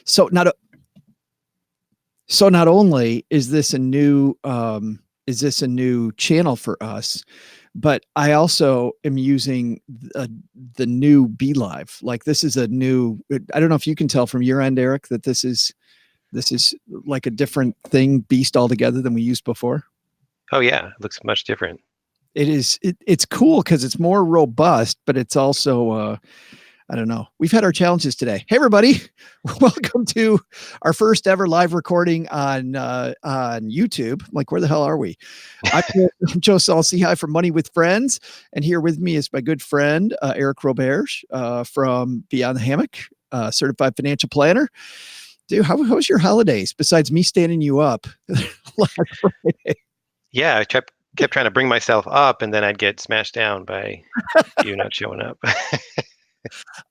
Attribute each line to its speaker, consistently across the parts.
Speaker 1: So not only is this a new channel for us, but I also am using the new Be Live. Like this is a new. I don't know if you can tell from your end, Eric, that this is like a different thing, beast altogether than we used before.
Speaker 2: Oh yeah, it looks much different.
Speaker 1: It is. It's cool because it's more robust, but it's also. I don't know. We've had our challenges today. Hey, everybody. Welcome to our first ever live recording on YouTube. I'm like, where the hell are we? I'm Joe Saul-Sehy from Money with Friends. And here with me is my good friend, Eric Roberge from Beyond the Hammock, certified financial planner. Dude, how was your holidays besides me standing you up last Friday?
Speaker 2: Yeah, I kept trying to bring myself up, and then I'd get smashed down by you not showing up.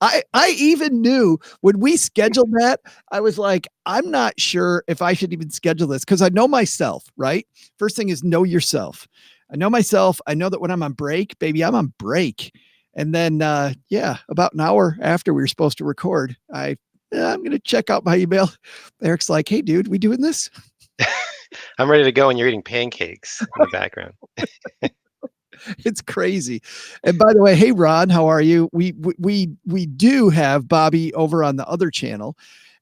Speaker 1: I even knew when we scheduled that, I was like, I'm not sure if I should even schedule this because I know myself, right? First thing is know yourself. I know myself. I know that when I'm on break, baby, I'm on break. And then, about an hour after we were supposed to record, I'm going to check out my email. Eric's like, hey, dude, we doing this?
Speaker 2: I'm ready to go, and you're eating pancakes in the background.
Speaker 1: It's crazy. And by the way, hey, Ron, how are you? We do have Bobby over on the other channel,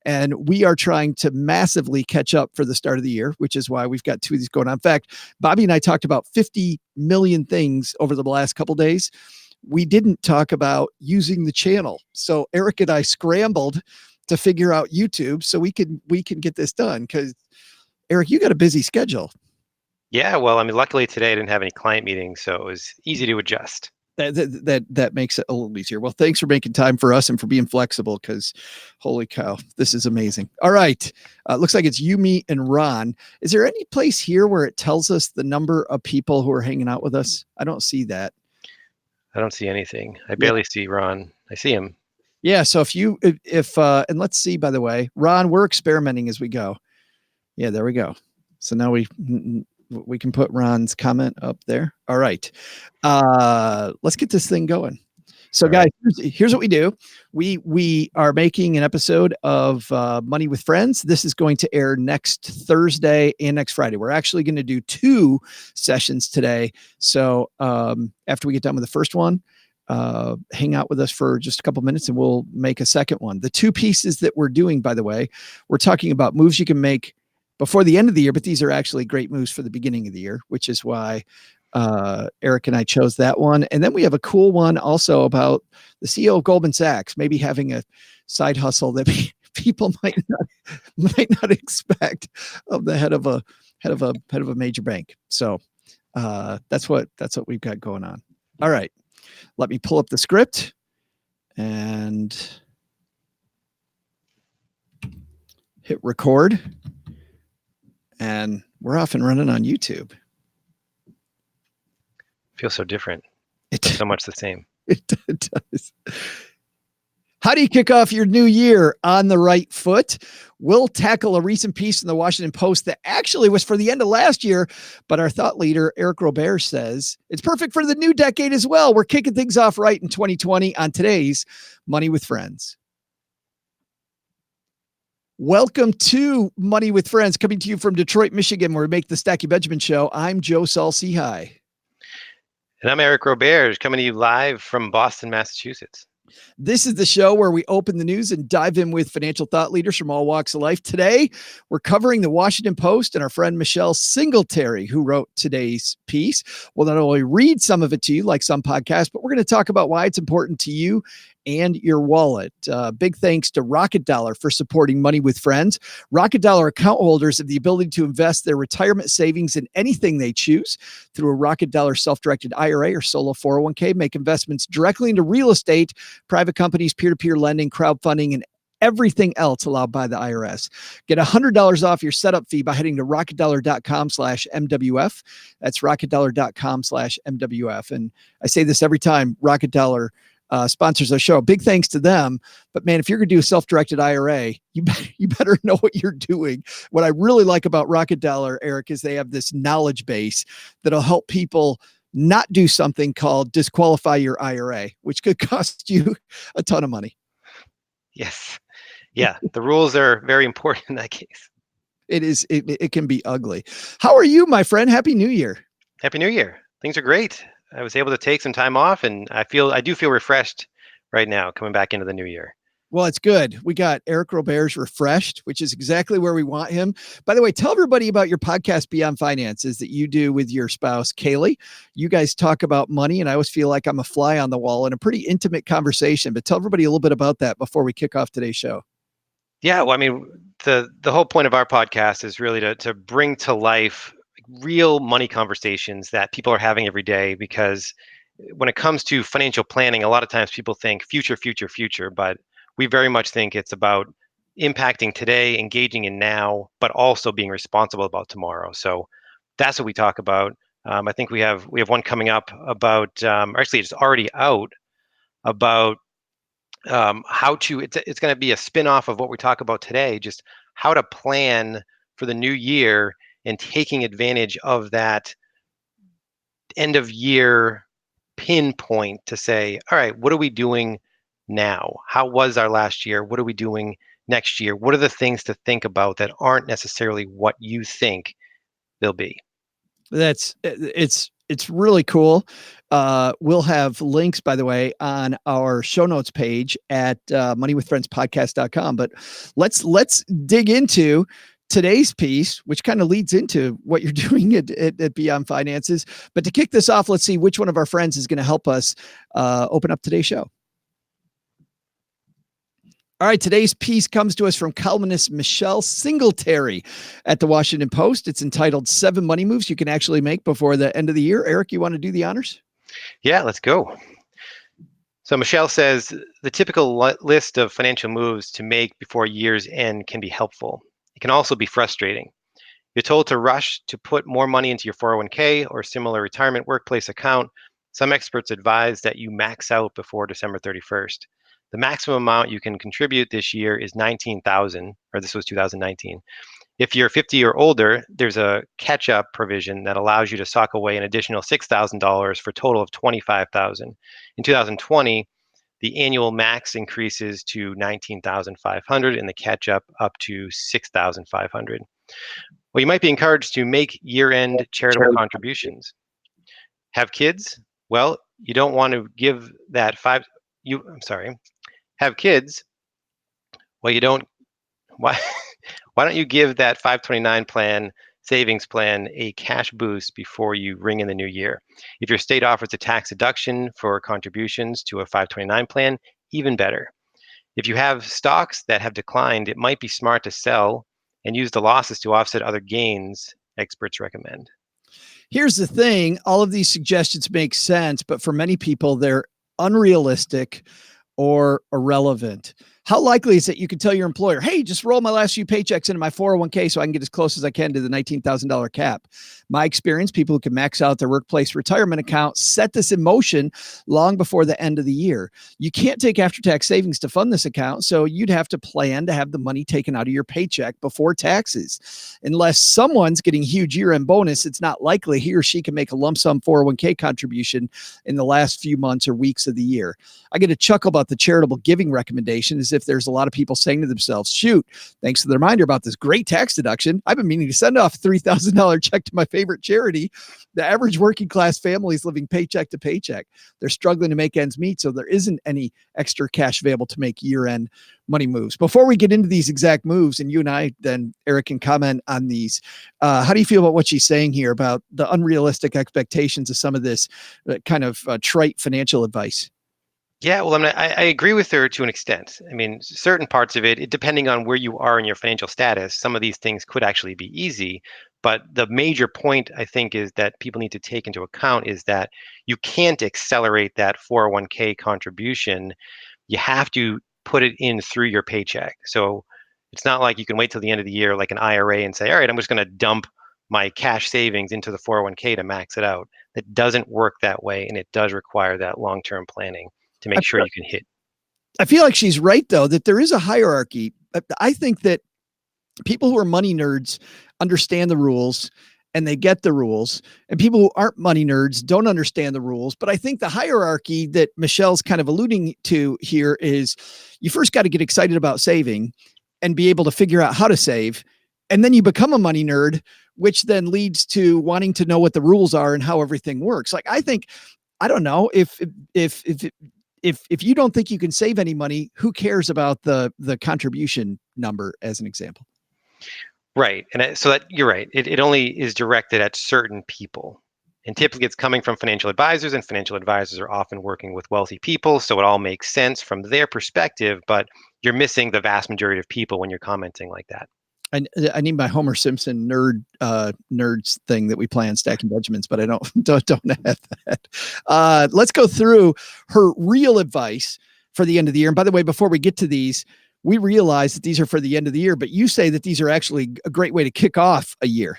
Speaker 1: and we are trying to massively catch up for the start of the year, which is why we've got two of these going on. In fact, Bobby and I talked about 50 million things over the last couple of days. We didn't talk about using the channel. So Eric and I scrambled to figure out YouTube so we can get this done. Because Eric, you got a busy schedule.
Speaker 2: Yeah, well, I mean, luckily today I didn't have any client meetings, so it was easy to adjust.
Speaker 1: That makes it a little easier. Well, thanks for making time for us and for being flexible because holy cow, this is amazing. All right. Looks like it's you, me, and Ron. Is there any place here where it tells us the number of people who are hanging out with us? I don't see that.
Speaker 2: I don't see anything. I barely see Ron. I see him.
Speaker 1: Yeah. So and let's see, by the way, Ron, we're experimenting as we go. Yeah, there we go. So now we can put Ron's comment up there. All right. Let's get this thing going. So all guys, right. Here's what we do. We are making an episode of Money with Friends. This is going to air next Thursday and next Friday. We're actually going to do 2 sessions today. So after we get done with the first one, hang out with us for just a couple minutes and we'll make a second one. The 2 pieces that we're doing, by the way, we're talking about moves you can make before the end of the year, but these are actually great moves for the beginning of the year, which is why Eric and I chose that one. And then we have a cool one also about the CEO of Goldman Sachs, maybe having a side hustle that people might not expect of the head of a major bank. So that's what we've got going on. All right, let me pull up the script and hit record. And we're off and running on YouTube.
Speaker 2: Feels so different. It's so much the same.
Speaker 1: It does. How do you kick off your new year on the right foot? We'll tackle a recent piece in the Washington Post that actually was for the end of last year, but our thought leader, Eric Roberge, says it's perfect for the new decade as well. We're kicking things off right in 2020 on today's Money with Friends. Welcome to Money with Friends, coming to you from Detroit, Michigan, where we make the Stacky Benjamin Show. I'm Joe Saul-Sehy.
Speaker 2: And I'm Eric Roberge, coming to you live from Boston, Massachusetts.
Speaker 1: This is the show where we open the news and dive in with financial thought leaders from all walks of life. Today, we're covering the Washington Post and our friend Michelle Singletary, who wrote today's piece. We'll not only read some of it to you like some podcasts, but we're going to talk about why it's important to you and your wallet. Big thanks to Rocket Dollar for supporting Money with Friends. Rocket Dollar account holders have the ability to invest their retirement savings in anything they choose through a Rocket Dollar self-directed IRA or solo 401k, make investments directly into real estate, private companies, peer-to-peer lending, crowdfunding, and everything else allowed by the IRS. Get $100 off your setup fee by heading to rocketdollar.com/MWF. That's rocketdollar.com/MWF. And I say this every time, Rocket Dollar sponsors our show. Big thanks to them. But man, if you're going to do a self-directed IRA, you better know what you're doing. What I really like about Rocket Dollar, Eric, is they have this knowledge base that'll help people not do something called disqualify your IRA, which could cost you a ton of money.
Speaker 2: Yes. Yeah, the rules are very important in that case.
Speaker 1: It can be ugly. How are you, my friend? Happy New Year.
Speaker 2: Happy New Year. Things are great. I was able to take some time off, and I do feel refreshed right now coming back into the new year.
Speaker 1: Well, it's good. We got Eric Robert's Refreshed, which is exactly where we want him. By the way, tell everybody about your podcast, Beyond Finances, that you do with your spouse, Kaylee. You guys talk about money, and I always feel like I'm a fly on the wall in a pretty intimate conversation. But tell everybody a little bit about that before we kick off today's show.
Speaker 2: Yeah, well, I mean, the whole point of our podcast is really to bring to life real money conversations that people are having every day. Because when it comes to financial planning, a lot of times people think future, future, future, but we very much think it's about impacting today, engaging in now, but also being responsible about tomorrow. So that's what we talk about. I think we have one coming up about actually it's already out about how to it's going to be a spin-off of what we talk about today, just how to plan for the new year and taking advantage of that end of year pinpoint to say, all right, what are we doing now? How was our last year? What are we doing next year? What are the things to think about that aren't necessarily what you think they'll be?
Speaker 1: It's really cool. We'll have links, by the way, on our show notes page at moneywithfriendspodcast.com. But let's dig into today's piece, which kind of leads into what you're doing at Beyond Finances. But to kick this off, let's see which one of our friends is going to help us open up today's show. All right, today's piece comes to us from columnist Michelle Singletary at the Washington Post. It's entitled 7 Money Moves You Can Actually Make Before the End of the Year. Eric, you want to do the honors?
Speaker 2: Yeah, let's go. So Michelle says the typical list of financial moves to make before year's end can be helpful. It can also be frustrating. You're told to rush to put more money into your 401k or similar retirement workplace account. Some experts advise that you max out before December 31st. The maximum amount you can contribute this year is $19,000, or this was 2019. If you're 50 or older, there's a catch-up provision that allows you to sock away an additional $6,000 for a total of $25,000. In 2020, the annual max increases to $19,500 and the catch-up up to $6,500. Well, you might be encouraged to make year-end charitable contributions. Have kids? Well, you don't want to give that have kids? Well, you don't. Why? Why don't you give that 529 savings plan a cash boost before you ring in the new year? If your state offers a tax deduction for contributions to a 529 plan, even better. If you have stocks that have declined, it might be smart to sell and use the losses to offset other gains, experts recommend.
Speaker 1: Here's the thing. All of these suggestions make sense, but for many people, they're unrealistic or irrelevant. How likely is it you could tell your employer, hey, just roll my last few paychecks into my 401k so I can get as close as I can to the $19,000 cap? My experience, people who can max out their workplace retirement account set this in motion long before the end of the year. You can't take after-tax savings to fund this account, so you'd have to plan to have the money taken out of your paycheck before taxes. Unless someone's getting a huge year-end bonus, it's not likely he or she can make a lump sum 401k contribution in the last few months or weeks of the year. I get a chuckle about the charitable giving recommendation as if there's a lot of people saying to themselves, shoot, thanks for the reminder about this great tax deduction. I've been meaning to send off a $3,000 check to my favorite charity. The average working class family is living paycheck to paycheck. They're struggling to make ends meet, so there isn't any extra cash available to make year-end money moves. Before we get into these exact moves, and you and I, then Eric can comment on these, how do you feel about what she's saying here about the unrealistic expectations of some of this kind of trite financial advice?
Speaker 2: Yeah, well, I agree with her to an extent. I mean, certain parts of it, depending on where you are in your financial status, some of these things could actually be easy. But the major point, I think, is that people need to take into account is that you can't accelerate that 401k contribution. You have to put it in through your paycheck. So it's not like you can wait till the end of the year, like an IRA, and say, all right, I'm just going to dump my cash savings into the 401k to max it out. That doesn't work that way, and it does require that long-term planning to make sure you can hit.
Speaker 1: I feel like she's right, though, that there is a hierarchy. I think that people who are money nerds understand the rules and they get the rules. And people who aren't money nerds don't understand the rules. But I think the hierarchy that Michelle's kind of alluding to here is you first got to get excited about saving and be able to figure out how to save. And then you become a money nerd, which then leads to wanting to know what the rules are and how everything works. Like, I think, I don't know if you don't think you can save any money, who cares about the contribution number as an example?
Speaker 2: Right. So that you're right. It only is directed at certain people. And typically it's coming from financial advisors, and financial advisors are often working with wealthy people. So it all makes sense from their perspective, but you're missing the vast majority of people when you're commenting like that.
Speaker 1: I need my Homer Simpson nerds thing that we play on Stacking Benjamins, but I don't have that. Let's go through her real advice for the end of the year. And by the way, before we get to these, we realize that these are for the end of the year, but you say that these are actually a great way to kick off a year.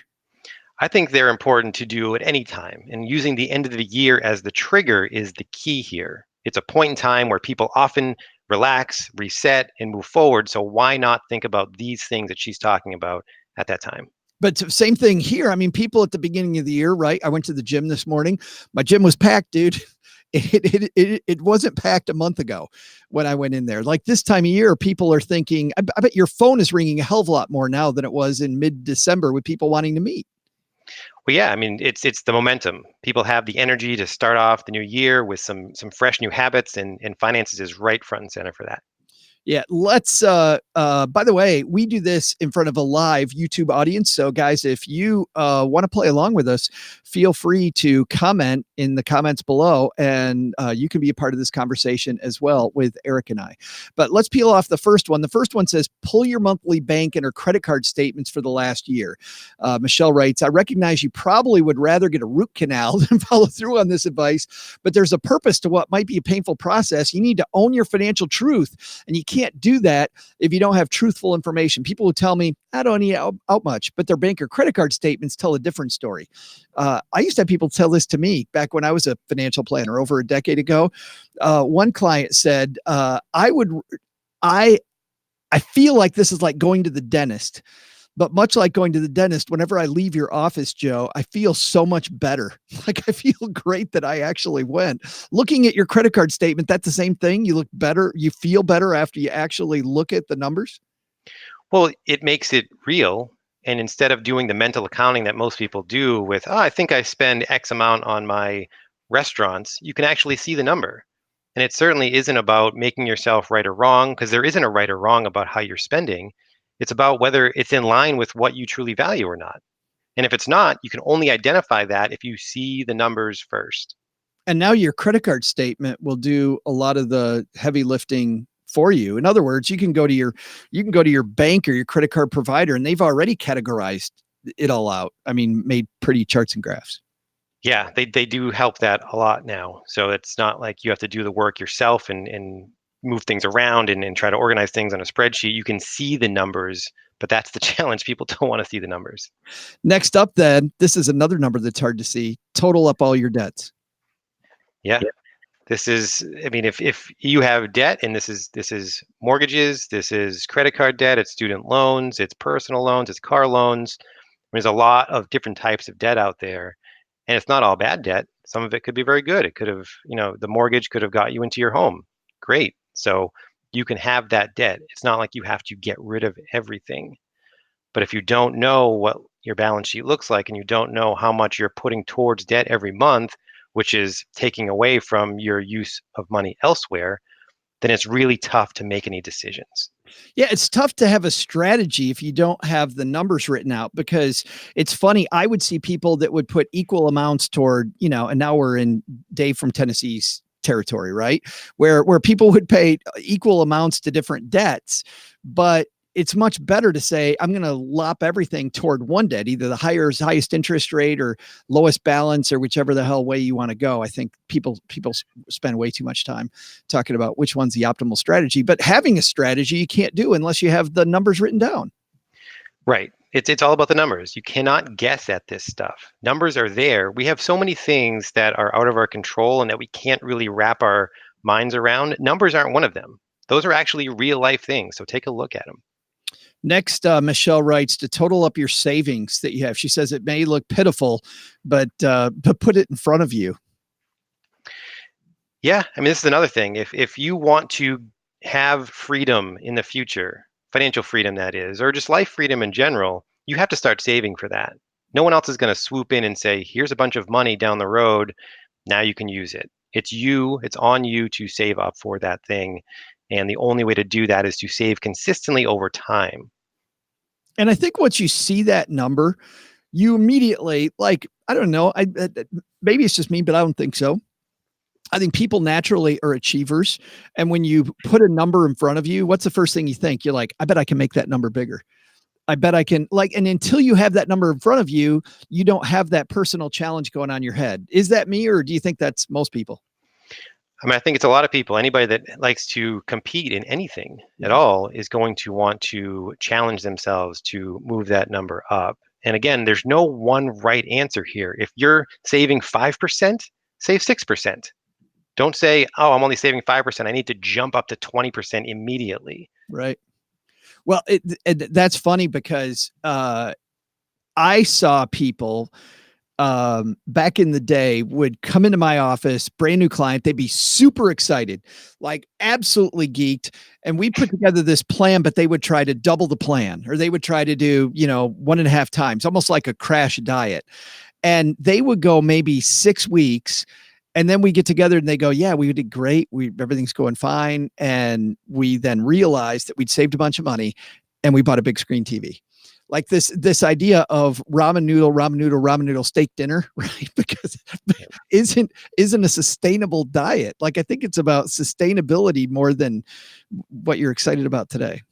Speaker 2: I think they're important to do at any time, and using the end of the year as the trigger is the key here. It's a point in time where people often relax, reset, and move forward. So why not think about these things that she's talking about at that time?
Speaker 1: But same thing here. I mean, people at the beginning of the year, right? I went to the gym this morning. My gym was packed, dude. It wasn't packed a month ago when I went in there. Like this time of year, people are thinking, I bet your phone is ringing a hell of a lot more now than it was in mid-December with people wanting to meet.
Speaker 2: Well, yeah, I mean, it's the momentum. People have the energy to start off the new year with some fresh new habits, and finances is right front and center for that.
Speaker 1: Yeah, let's by the way, we do this in front of a live YouTube audience. So guys, if you want to play along with us, feel free to comment in the comments below, and you can be a part of this conversation as well with Eric and I. But let's peel off the first one. The first one says, pull your monthly bank and or credit card statements for the last year. Michelle writes, I recognize you probably would rather get a root canal than follow through on this advice, but there's a purpose to what might be a painful process. You need to own your financial truth, and you can't do that if you don't have truthful information. People who tell me, I don't need out much, but their bank or credit card statements tell a different story. I used to have people tell this to me back when I was a financial planner over a decade ago. One client said, I feel like this is like going to the dentist. But much like going to the dentist, whenever I leave your office, Joe, I feel so much better. Like I feel great that I actually went. Looking at your credit card statement, that's the same thing. You look better. You feel better after you actually look at the numbers.
Speaker 2: Well, it makes it real. And instead of doing the mental accounting that most people do with, oh, I think I spend X amount on my restaurants, you can actually see the number. And it certainly isn't about making yourself right or wrong, because there isn't a right or wrong about how you're spending. It's about whether it's in line with what you truly value or not. And if it's not, you can only identify that if you see the numbers first.
Speaker 1: And now your credit card statement will do a lot of the heavy lifting for you. In other words, you can go to your bank or your credit card provider, and they've already categorized it all out. I mean, made pretty charts and graphs.
Speaker 2: Yeah, they do help that a lot now. So it's not like you have to do the work yourself and move things around and try to organize things on a spreadsheet. You can see the numbers, but that's the challenge. People don't want to see the numbers.
Speaker 1: Next up, then, this is another number that's hard to see. Total up all your debts.
Speaker 2: Yeah. This is, I mean, if you have debt, and this is mortgages, this is credit card debt, it's student loans, it's personal loans, it's car loans. There's a lot of different types of debt out there, and it's not all bad debt. Some of it could be very good. It could have, the mortgage could have got you into your home. Great. So you can have that debt. It's not like you have to get rid of everything. But if you don't know what your balance sheet looks like, and you don't know how much you're putting towards debt every month, which is taking away from your use of money elsewhere, then it's really tough to make any decisions.
Speaker 1: Yeah, it's tough to have a strategy if you don't have the numbers written out, because it's funny. I would see people that would put equal amounts toward, and now we're in Dave from Tennessee's territory, right? Where people would pay equal amounts to different debts, but it's much better to say, I'm going to lop everything toward one debt, either the highest interest rate or lowest balance, or whichever the hell way you want to go. I think people spend way too much time talking about which one's the optimal strategy, but having a strategy you can't do unless you have the numbers written down.
Speaker 2: Right. It's all about the numbers. You cannot guess at this stuff. Numbers are there. We have so many things that are out of our control and that we can't really wrap our minds around. Numbers aren't one of them. Those are actually real life things. So take a look at them.
Speaker 1: Next, Michelle writes to total up your savings that you have. She says it may look pitiful, but put it in front of you.
Speaker 2: Yeah, I mean, this is another thing. If you want to have freedom in the future, financial freedom that is, or just life freedom in general, you have to start saving for that. No one else is going to swoop in and say, "Here's a bunch of money down the road. Now you can use it." It's you, it's on you to save up for that thing. And the only way to do that is to save consistently over time.
Speaker 1: And I think once you see that number, you immediately, like, I don't know, maybe it's just me, but I don't think so. I think people naturally are achievers. And when you put a number in front of you, what's the first thing you think? You're like, I bet I can make that number bigger. I bet I can, like, and until you have that number in front of you, you don't have that personal challenge going on in your head. Is that me, or do you think that's most people?
Speaker 2: I mean, I think it's a lot of people. Anybody that likes to compete in anything at
Speaker 1: Yeah.
Speaker 2: all is going to want to challenge themselves to move that number up. And again, there's no one right answer here. If you're saving 5%, save 6%. Don't say, "Oh, I'm only saving 5%. I need to jump up to 20% immediately."
Speaker 1: Right. Well, that's funny because I saw people back in the day would come into my office, brand new client. They'd be super excited, like absolutely geeked. And we put together this plan, but they would try to double the plan, or they would try to do, 1.5 times, almost like a crash diet. And they would go maybe 6 weeks. And then we get together and they go, yeah, we did great. Everything's going fine. And we then realized that we'd saved a bunch of money and we bought a big screen TV. Like this idea of ramen noodle steak dinner, right? Because isn't a sustainable diet. Like, I think it's about sustainability more than what you're excited about today.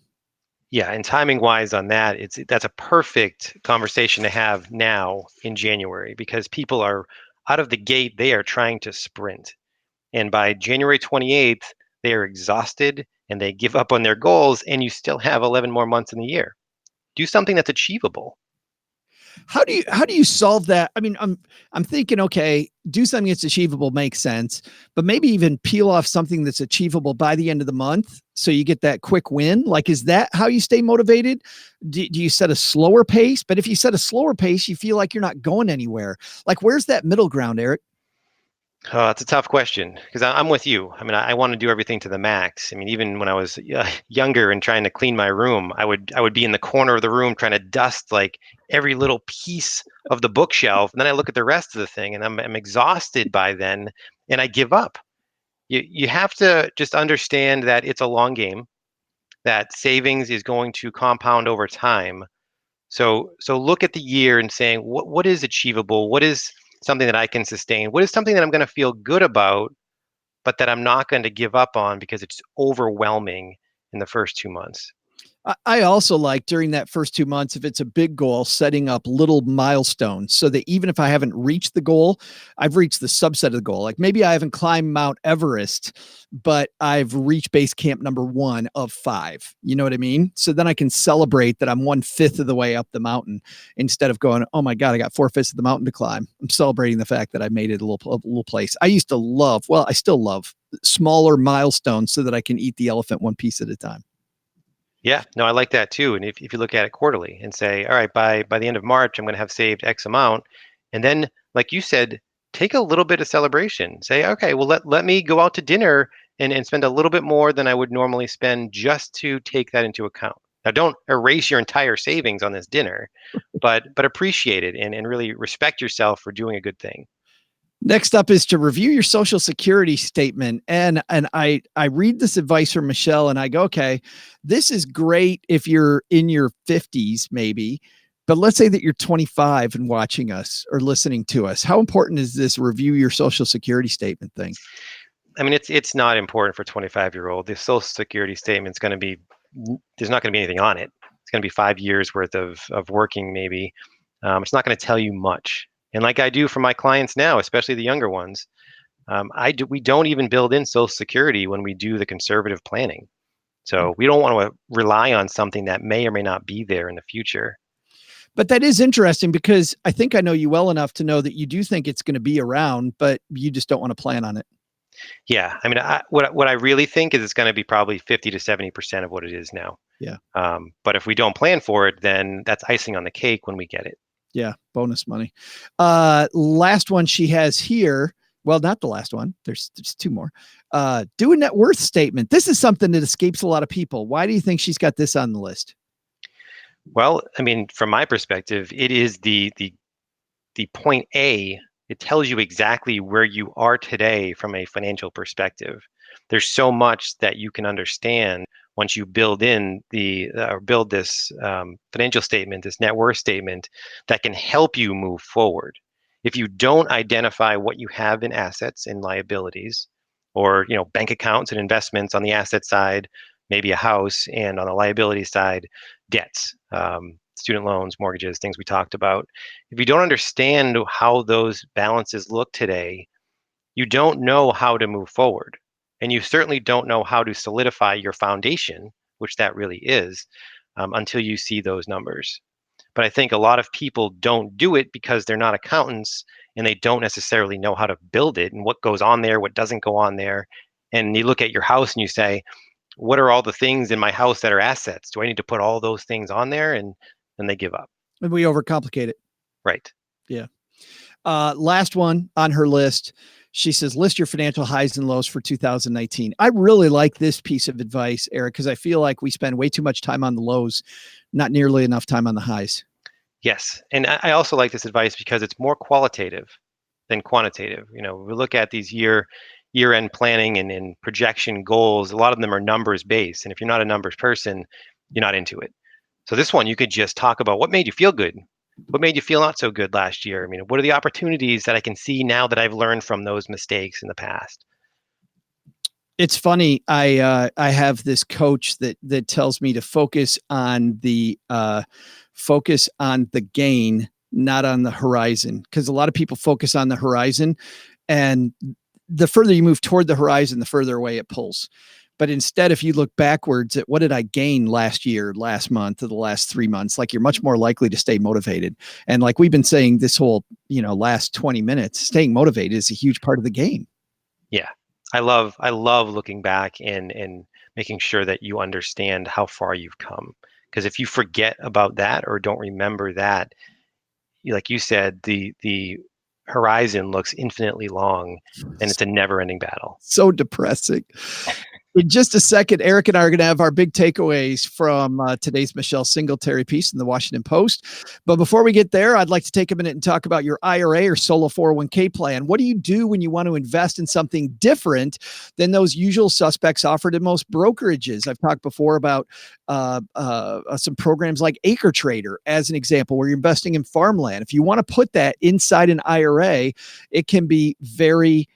Speaker 2: Yeah, and timing wise on that, that's a perfect conversation to have now in January because people are out of the gate, they are trying to sprint. And by January 28th, they are exhausted and they give up on their goals, and you still have 11 more months in the year. Do something that's achievable.
Speaker 1: How do you solve that? I mean, I'm thinking, okay, do something that's achievable makes sense, but maybe even peel off something that's achievable by the end of the month so you get that quick win. Like, is that how you stay motivated? Do you set a slower pace? But if you set a slower pace, you feel like you're not going anywhere. Like, where's that middle ground, Eric?
Speaker 2: It's a tough question because I'm with you. I mean, I want to do everything to the max. I mean, even when I was younger and trying to clean my room, I would be in the corner of the room trying to dust like every little piece of the bookshelf, and then I look at the rest of the thing, and I'm exhausted by then, and I give up. You have to just understand that it's a long game. That savings is going to compound over time. So look at the year and saying what is achievable, what is something that I can sustain, what is something that I'm going to feel good about, but that I'm not going to give up on because it's overwhelming in the first 2 months.
Speaker 1: I also like during that first 2 months, if it's a big goal, setting up little milestones so that even if I haven't reached the goal, I've reached the subset of the goal. Like, maybe I haven't climbed Mount Everest, but I've reached base camp number 1 of 5. You know what I mean? So then I can celebrate that I'm 1/5 of the way up the mountain instead of going, oh my God, I got 4/5 of the mountain to climb. I'm celebrating the fact that I made it a little place. I used to love, well, I still love smaller milestones so that I can eat the elephant one piece at a time.
Speaker 2: Yeah, no, I like that too. And if you look at it quarterly and say, all right, by the end of March, I'm going to have saved X amount. And then, like you said, take a little bit of celebration. Say, okay, well, let me go out to dinner and spend a little bit more than I would normally spend just to take that into account. Now, don't erase your entire savings on this dinner, but appreciate it and really respect yourself for doing a good thing.
Speaker 1: Next up is to review your social security statement. And I read this advice from Michelle and I go, okay, this is great if you're in your 50s, maybe. But let's say that you're 25 and watching us or listening to us. How important is this review your social security statement thing?
Speaker 2: I mean, it's not important for 25-year-old. The Social Security statement's going to be there's not going to be anything on it. It's going to be 5 years worth of working maybe. It's not going to tell you much. And like I do for my clients now, especially the younger ones, we don't even build in Social Security when we do the conservative planning. So we don't want to rely on something that may or may not be there in the future.
Speaker 1: But that is interesting because I think I know you well enough to know that you do think it's going to be around, but you just don't want to plan on it.
Speaker 2: Yeah, I mean, what I really think is it's going to be probably 50 to 70% of what it is now.
Speaker 1: Yeah.
Speaker 2: But if we don't plan for it, then that's icing on the cake when we get it.
Speaker 1: Yeah, bonus money. Last one she has here. Well, not the last one. There's two more. Do a net worth statement. This is something that escapes a lot of people. Why do you think she's got this on the list?
Speaker 2: Well, I mean, from my perspective, it is the point A. It tells you exactly where you are today from a financial perspective. There's so much that you can understand once you build in the or build this financial statement, this net worth statement, that can help you move forward. If you don't identify what you have in assets and liabilities, or bank accounts and investments on the asset side, maybe a house, and on the liability side, debts, student loans, mortgages, things we talked about. If you don't understand how those balances look today, you don't know how to move forward. And you certainly don't know how to solidify your foundation, which that really is, until you see those numbers. But I think a lot of people don't do it because they're not accountants and they don't necessarily know how to build it and what goes on there, what doesn't go on there. And you look at your house and you say, what are all the things in my house that are assets? Do I need to put all those things on there? And then they give up.
Speaker 1: And we overcomplicate it.
Speaker 2: Right.
Speaker 1: Yeah. Last one on her list. She says, list your financial highs and lows for 2019. I really like this piece of advice, Eric, because I feel like we spend way too much time on the lows, not nearly enough time on the highs.
Speaker 2: Yes. And I also like this advice because it's more qualitative than quantitative. We look at these year-end planning and projection goals. A lot of them are numbers based. And if you're not a numbers person, you're not into it. So this one, you could just talk about what made you feel good. What made you feel not so good last year? I mean, what are the opportunities that I can see now that I've learned from those mistakes in the past?
Speaker 1: It's funny. I have this coach that tells me to focus on the gain, not on the horizon, because a lot of people focus on the horizon, and the further you move toward the horizon, the further away it pulls. But instead, if you look backwards at what did I gain last year, last month, or the last 3 months, like you're much more likely to stay motivated. And like we've been saying this whole, last 20 minutes, staying motivated is a huge part of the game.
Speaker 2: Yeah. I love looking back and making sure that you understand how far you've come. Because if you forget about that or don't remember that, like you said, the horizon looks infinitely long and it's a never-ending battle.
Speaker 1: So depressing. In just a second, Eric and I are going to have our big takeaways from today's Michelle Singletary piece in the Washington Post. But before we get there, I'd like to take a minute and talk about your IRA or solo 401k plan. What do you do when you want to invest in something different than those usual suspects offered in most brokerages? I've talked before about some programs like Acre Trader as an example, where you're investing in farmland. If you want to put that inside an IRA, it can be very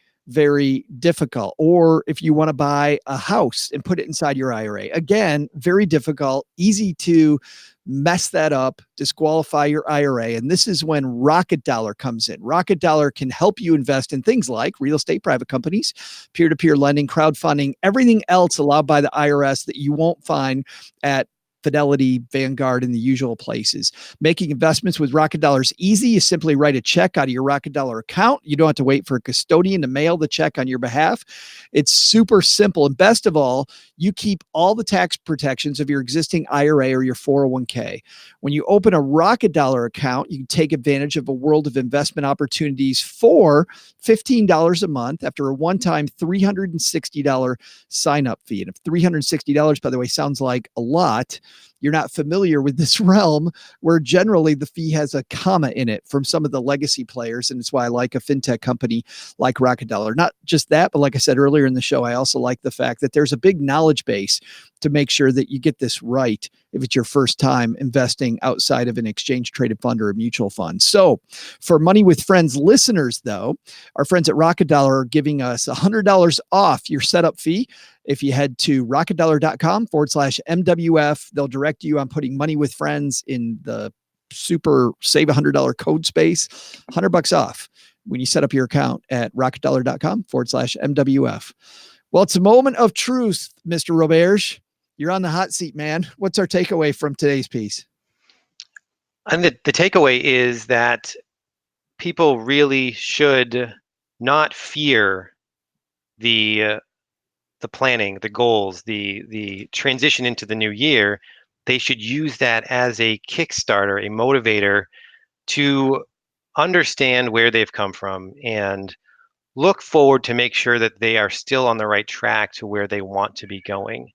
Speaker 1: difficult. Or if you want to buy a house and put it inside your IRA, again, very difficult, easy to mess that up, disqualify your IRA. And this is when Rocket Dollar comes in. Rocket Dollar can help you invest in things like real estate, private companies, peer-to-peer lending, crowdfunding, everything else allowed by the IRS that you won't find at Fidelity, Vanguard, and the usual places. Making investments with Rocket Dollar is easy. You simply write a check out of your Rocket Dollar account. You don't have to wait for a custodian to mail the check on your behalf. It's super simple. And best of all, you keep all the tax protections of your existing IRA or your 401k. When you open a Rocket Dollar account, you can take advantage of a world of investment opportunities for $15 a month after a one-time $360 sign-up fee. And if $360, by the way, sounds like a lot, you're not familiar with this realm where generally the fee has a comma in it from some of the legacy players. And it's why I like a fintech company like Rocket Dollar. Not just that, but like I said earlier in the show, I also like the fact that there's a big knowledge base to make sure that you get this right if it's your first time investing outside of an exchange traded fund or a mutual fund. So for Money with Friends listeners, though, our friends at Rocket Dollar are giving us $100 off your setup fee. If you head to rocketdollar.com/MWF, they'll direct you on putting Money with Friends in the super save $100 code space, $100 off when you set up your account at rocketdollar.com/MWF. Well, it's a moment of truth, Mr. Roberge. You're on the hot seat, man. What's our takeaway from today's piece?
Speaker 2: And the takeaway is that people really should not fear the planning, the goals, the transition into the new year, they should use that as a kickstarter, a motivator to understand where they've come from and look forward to make sure that they are still on the right track to where they want to be going.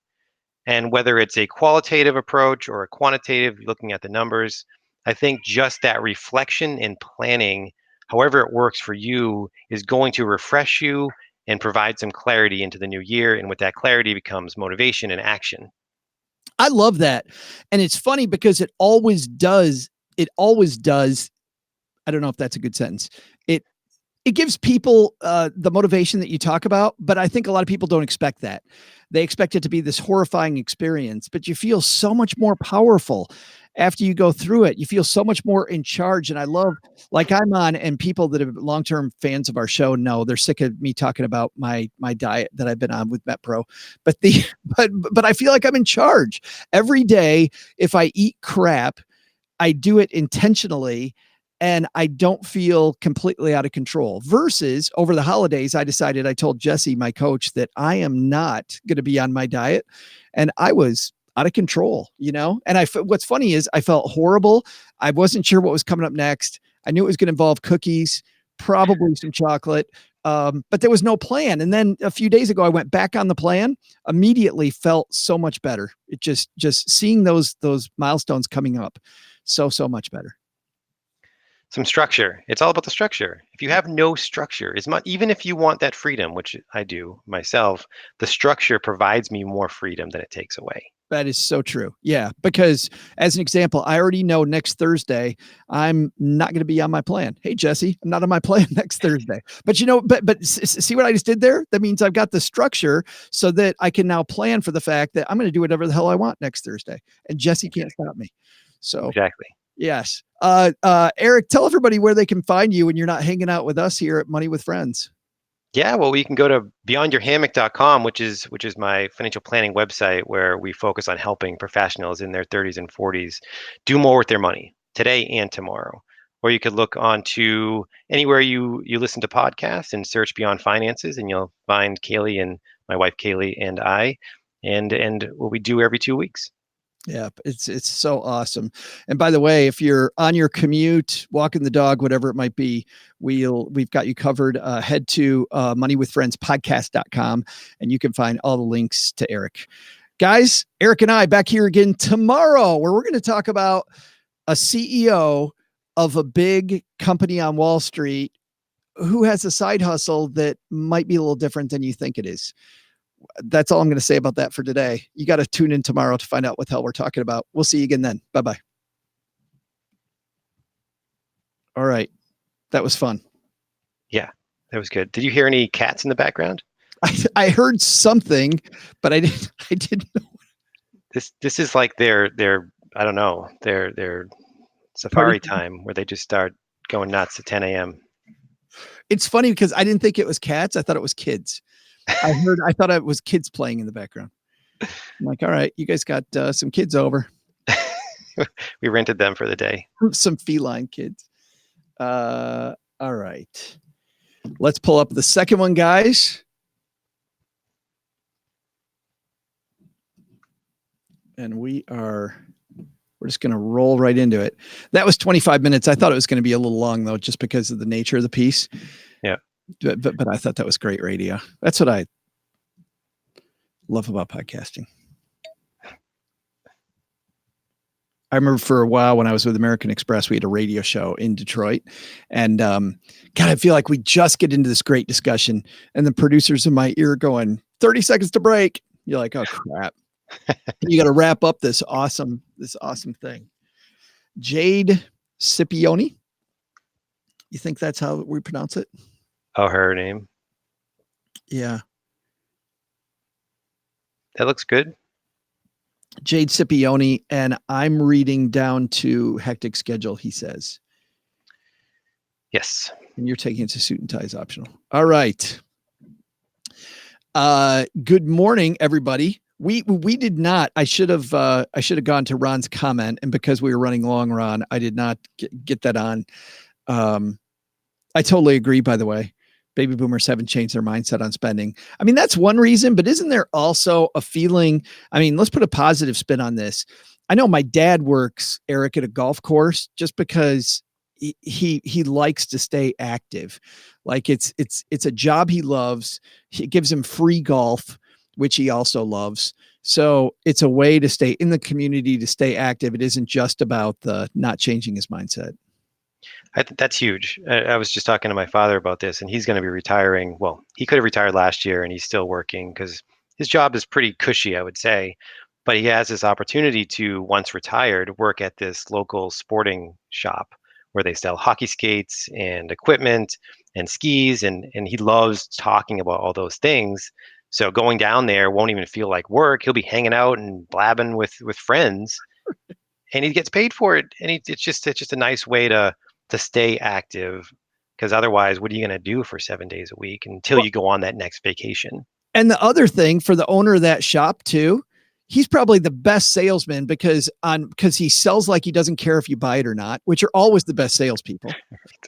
Speaker 2: And whether it's a qualitative approach or a quantitative, looking at the numbers, I think just that reflection and planning, however it works for you, is going to refresh you and provide some clarity into the new year. And with that clarity becomes motivation and action.
Speaker 1: I love that. And it's funny because it always does. It always does. I don't know if that's a good sentence. It gives people the motivation that you talk about, but I think a lot of people don't expect that. They expect it to be this horrifying experience, but you feel so much more powerful after you go through it. You feel so much more in charge. And I love, like I'm on, and people that are long-term fans of our show know they're sick of me talking about my diet that I've been on with MetPro. But but I feel like I'm in charge every day. If I eat crap, I do it intentionally and I don't feel completely out of control. Versus over the holidays, I told Jesse, my coach, that I am not going to be on my diet. And I was out of control, And what's funny is I felt horrible. I wasn't sure what was coming up next. I knew it was going to involve cookies, probably some chocolate. But there was no plan. And then a few days ago, I went back on the plan, immediately felt so much better. It just seeing those milestones coming up. So much better.
Speaker 2: Some structure. It's all about the structure. If you have no structure, it's not, even if you want that freedom, which I do myself, the structure provides me more freedom than it takes away.
Speaker 1: That is so true. Yeah. Because as an example, I already know next Thursday, I'm not going to be on my plan. Hey, Jesse, I'm not on my plan next Thursday. But but see what I just did there? That means I've got the structure so that I can now plan for the fact that I'm going to do whatever the hell I want next Thursday. And Jesse can't stop me. So
Speaker 2: exactly.
Speaker 1: Yes. Eric, tell everybody where they can find you when you're not hanging out with us here at Money with Friends.
Speaker 2: Yeah, well, you can go to beyondyourhammock.com, which is my financial planning website where we focus on helping professionals in their 30s and 40s do more with their money today and tomorrow. Or you could look onto anywhere you listen to podcasts and search Beyond Finances, and you'll find Kaylee and my wife Kaylee and I, and what we do every 2 weeks.
Speaker 1: Yeah, it's so awesome. And by the way, if you're on your commute, walking the dog, whatever it might be, we've got you covered. Head to moneywithfriendspodcast.com and you can find all the links to Eric. Guys, Eric and I back here again tomorrow, where we're going to talk about a CEO of a big company on Wall Street who has a side hustle that might be a little different than you think it is. That's all I'm going to say about that for today. You got to tune in tomorrow to find out what the hell we're talking about. We'll see you again then. Bye-bye. All right. That was fun.
Speaker 2: Yeah, that was good. Did you hear any cats in the background?
Speaker 1: I heard something, but I didn't know.
Speaker 2: This is like their I don't know, their safari time where they just start going nuts at 10 a.m.
Speaker 1: It's funny because I didn't think it was cats. I thought it was kids. I thought it was kids playing in the background. I'm like, all right, you guys got some kids over.
Speaker 2: We rented them for the day.
Speaker 1: Some feline kids. All right. Let's pull up the second one, guys. And we're just going to roll right into it. That was 25 minutes. I thought it was going to be a little long though, just because of the nature of the piece.
Speaker 2: Yeah.
Speaker 1: But I thought that was great radio. That's what I love about podcasting. I remember for a while when I was with American Express, we had a radio show in Detroit, and God, I feel like we just get into this great discussion, and the producers in my ear going 30 seconds to break. You're like, oh crap. You got to wrap up this awesome thing. Jade Scipione. You think that's how we pronounce it?
Speaker 2: Oh, her name.
Speaker 1: Yeah.
Speaker 2: That looks good.
Speaker 1: Jade Scipione, and I'm reading down to hectic schedule, he says.
Speaker 2: Yes.
Speaker 1: And you're taking it to suit and tie is optional. All right. Good morning, everybody. We did not. I should have gone to Ron's comment, and because we were running long, Ron, I did not get that on. I totally agree, by the way. baby boomers haven't changed their mindset on spending. I mean, that's one reason, but isn't there also a feeling? I mean, let's put a positive spin on this. I know my dad works, Eric, at a golf course just because he likes to stay active. Like it's a job he loves. It gives him free golf, which he also loves. So it's a way to stay in the community, to stay active. It isn't just about the not changing his mindset.
Speaker 2: That's huge. I was just talking to my father about this, and he's going to be retiring. Well, he could have retired last year, and he's still working because his job is pretty cushy, I would say. But he has this opportunity to, once retired, work at this local sporting shop where they sell hockey skates and equipment and skis, and he loves talking about all those things. So going down there won't even feel like work. He'll be hanging out and blabbing with friends, and he gets paid for it. And it's just a nice way to stay active, because otherwise, what are you going to do for 7 days a week until you go on that next vacation?
Speaker 1: And the other thing for the owner of that shop too, he's probably the best salesman because he sells like he doesn't care if you buy it or not, which are always the best salespeople.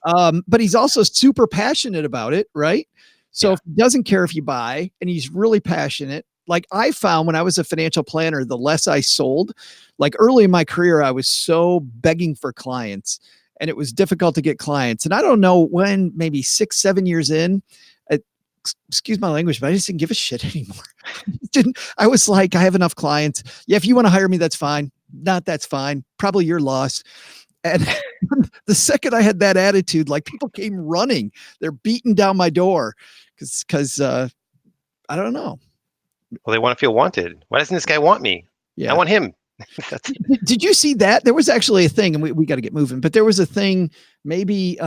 Speaker 1: But he's also super passionate about it, right? So
Speaker 2: Yeah.
Speaker 1: if he doesn't care if you buy, and he's really passionate, like I found when I was a financial planner, the less I sold, like early in my career, I was so begging for clients and it was difficult to get clients. And I don't know when, maybe 6-7 years in, I, excuse my language, but I just didn't give a shit anymore. I was like, I have enough clients. Yeah, if you want to hire me, that's fine. Not, that's fine. Probably your loss. And the second I had that attitude, like people came running, they're beating down my door because I don't know.
Speaker 2: Well, they want to feel wanted. Why doesn't this guy want me? I
Speaker 1: Yeah.
Speaker 2: want him. That's
Speaker 1: Did you see that? There was actually a thing, and we got to get moving, but there was a thing maybe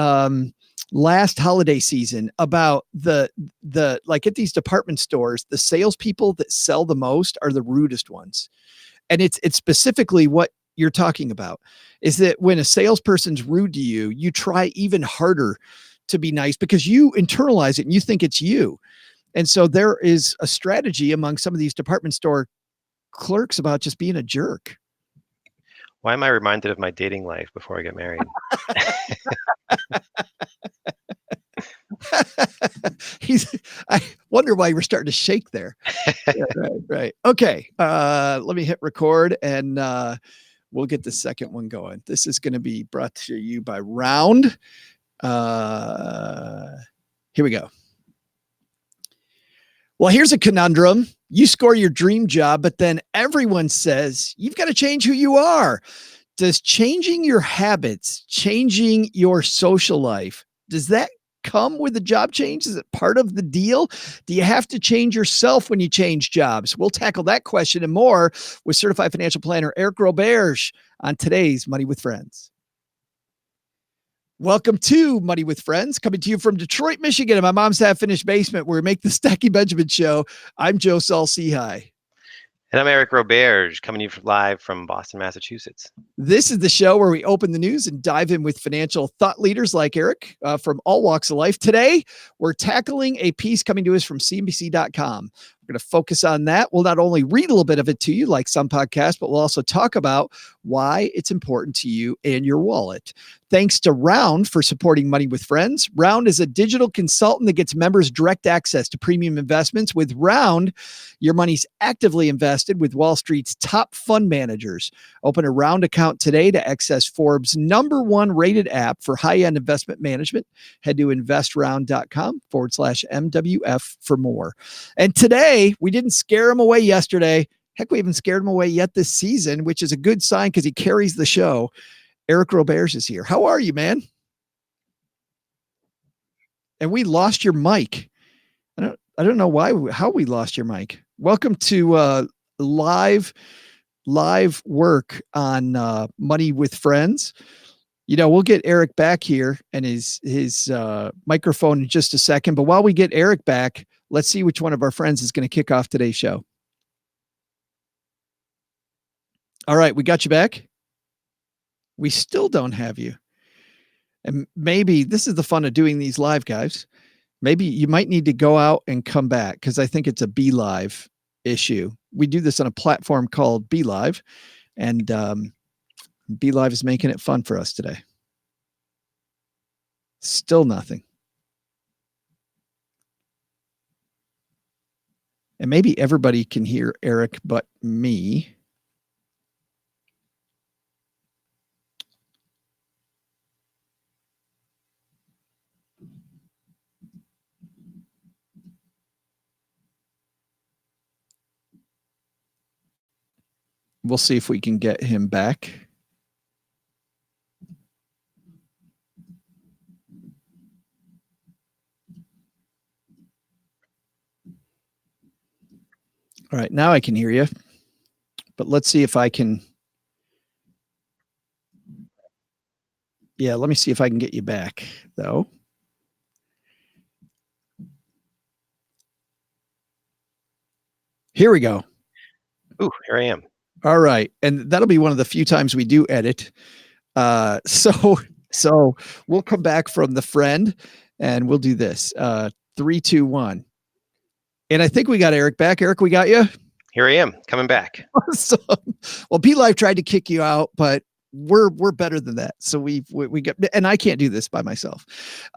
Speaker 1: last holiday season about the like at these department stores, the salespeople that sell the most are the rudest ones. And it's specifically what you're talking about is that when a salesperson's rude to you, you try even harder to be nice because you internalize it and you think it's you. And so there is a strategy among some of these department store clerks about just being a jerk.
Speaker 2: why am I reminded of my dating life before I got married?
Speaker 1: I wonder why you were starting to shake there. Yeah, right. Okay. Let me hit record and we'll get the second one going. This is going to be brought to you by Round. Here we go. Well, here's a conundrum. You score your dream job, but then everyone says you've got to change who you are. Does changing your habits, changing your social life, does that come with the job change? Is it part of the deal? Do you have to change yourself when you change jobs? We'll tackle that question and more with certified financial planner Eric Roberge on today's Money with Friends. Welcome to Money with Friends, coming to you from Detroit, Michigan, in my mom's half-finished basement where we make the Stacky Benjamin Show. I'm Joe Saul-Sehy.
Speaker 2: And I'm Eric Roberge, coming to you live from Boston, Massachusetts.
Speaker 1: This is the show where we open the news and dive in with financial thought leaders like Eric from all walks of life. Today, we're tackling a piece coming to us from CNBC.com. We're going to focus on that. We'll not only read a little bit of it to you, like some podcasts, but we'll also talk about why it's important to you and your wallet. Thanks to Round for supporting Money with Friends. Round is a digital consultant that gets members direct access to premium investments. With Round, your money's actively invested with Wall Street's top fund managers. Open a Round account today to access Forbes' #1 rated app for high-end investment management. Head to investround.com/MWF for more. And today, we didn't scare him away yesterday. Heck, we haven't scared him away yet this season, which is a good sign because he carries the show. Eric Roberge is here. How are you, man? And we lost your mic. I don't know how we lost your mic. Welcome to live work on Money with Friends. You know, we'll get Eric back here and his microphone in just a second. But while we get Eric back, let's see which one of our friends is going to kick off today's show. All right, we got you back. We still don't have you. And maybe this is the fun of doing these live, guys. Maybe you might need to go out and come back because I think it's a Be Live issue. We do this on a platform called Be Live, and Be Live is making it fun for us today. Still nothing. And maybe everybody can hear Eric but me. We'll see if we can get him back. All right, now I can hear you. But let's see if I can. Yeah, let me see if I can get you back, though. Here we go.
Speaker 2: Ooh, here I am.
Speaker 1: All right. And that'll be one of the few times we do edit. So we'll come back from the friend and we'll do this. 3, 2, 1. And I think we got Eric back. Eric, we got you.
Speaker 2: Here I am, coming back.
Speaker 1: Awesome. Well, P Life tried to kick you out, but we're better than that. So we got, and I can't do this by myself.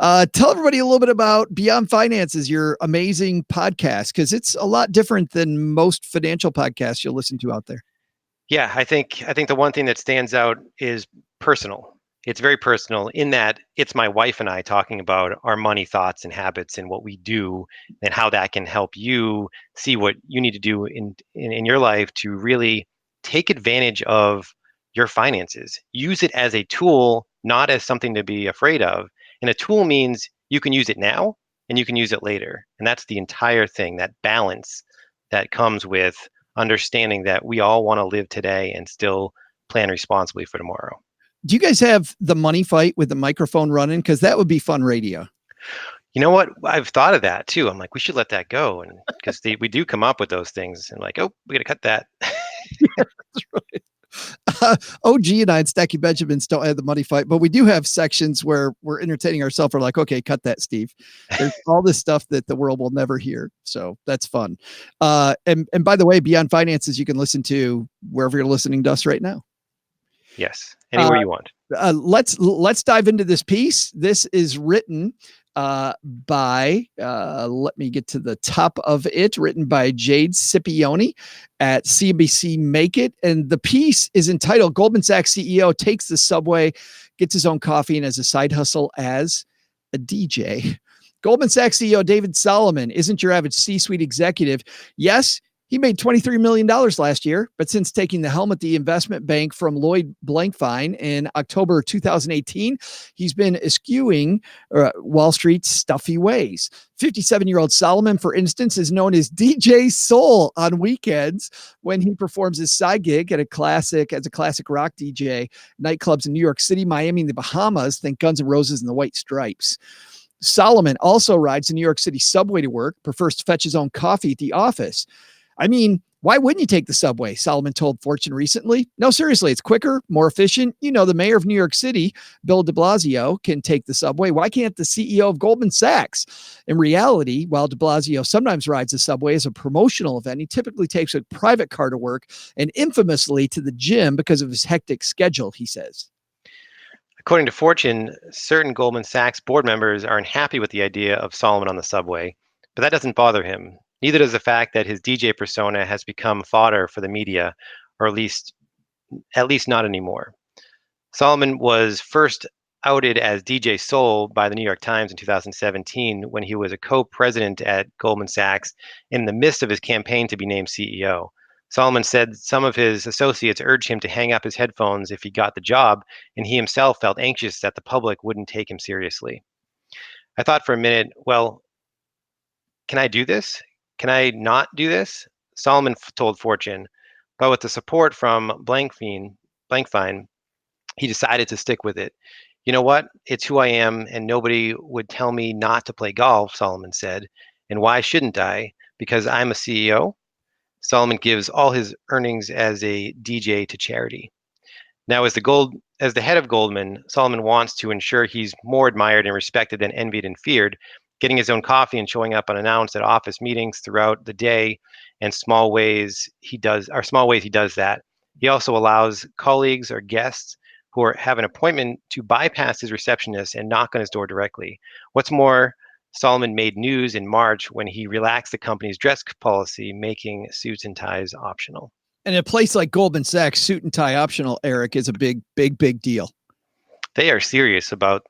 Speaker 1: Tell everybody a little bit about Beyond Finances, your amazing podcast, because it's a lot different than most financial podcasts you'll listen to out there.
Speaker 2: Yeah, I think the one thing that stands out is personal. It's very personal in that it's my wife and I talking about our money thoughts and habits and what we do and how that can help you see what you need to do in your life to really take advantage of your finances. Use it as a tool, not as something to be afraid of. And a tool means you can use it now and you can use it later. And that's the entire thing, that balance that comes with understanding that we all want to live today and still plan responsibly for tomorrow.
Speaker 1: Do you guys have the money fight with the microphone running? Because that would be fun radio.
Speaker 2: You know what? I've thought of that too. I'm like, we should let that go, and because we do come up with those things, and like, oh, we got to cut that.
Speaker 1: That's right. OG and I and Stacky Benjamins don't have the money fight, but we do have sections where we're entertaining ourselves. We're like, okay, cut that, Steve. There's all this stuff that the world will never hear. So that's fun. And by the way, Beyond Finances, you can listen to wherever you're listening to us right now.
Speaker 2: Yes, anywhere you want.
Speaker 1: Let's dive into this piece. This is written by let me get to the top of it, written by Jade Scipione at CNBC Make It. And the piece is entitled Goldman Sachs CEO Takes the Subway, Gets His Own Coffee, and has a side hustle as a DJ. Goldman Sachs CEO David Solomon isn't your average C-suite executive. Yes, he made $23 million last year, but since taking the helm at the investment bank from Lloyd Blankfein in October 2018, he's been eschewing Wall Street's stuffy ways. 57-year-old Solomon, for instance, is known as DJ Soul on weekends when he performs his side gig as a classic rock DJ, nightclubs in New York City, Miami, and the Bahamas. Think Guns N' Roses and the White Stripes. Solomon also rides the New York City subway to work, prefers to fetch his own coffee at the office. I mean, why wouldn't you take the subway? Solomon told Fortune recently. No, seriously, it's quicker, more efficient. You know, the mayor of New York City, Bill de Blasio, can take the subway. Why can't the CEO of Goldman Sachs? In reality, while de Blasio sometimes rides the subway as a promotional event, he typically takes a private car to work and infamously to the gym because of his hectic schedule, he says.
Speaker 2: According to Fortune, certain Goldman Sachs board members are unhappy with the idea of Solomon on the subway, but that doesn't bother him. Neither does the fact that his DJ persona has become fodder for the media, or at least not anymore. Solomon was first outed as DJ Soul by the New York Times in 2017 when he was a co-president at Goldman Sachs in the midst of his campaign to be named CEO. Solomon said some of his associates urged him to hang up his headphones if he got the job, and he himself felt anxious that the public wouldn't take him seriously. I thought for a minute, well, can I do this? Can I not do this? Solomon told Fortune, but with the support from Blankfein, he decided to stick with it. You know what? It's who I am, and nobody would tell me not to play golf, Solomon said. And why shouldn't I? Because I'm a CEO. Solomon gives all his earnings as a DJ to charity. Now, as the head of Goldman, Solomon wants to ensure he's more admired and respected than envied and feared, getting his own coffee and showing up unannounced at office meetings throughout the day, and small ways he does that. He also allows colleagues or guests have an appointment to bypass his receptionist and knock on his door directly. What's more, Solomon made news in March when he relaxed the company's dress policy, making suits and ties optional.
Speaker 1: And a place like Goldman Sachs, suit and tie optional, Eric, is a big deal.
Speaker 2: They are serious about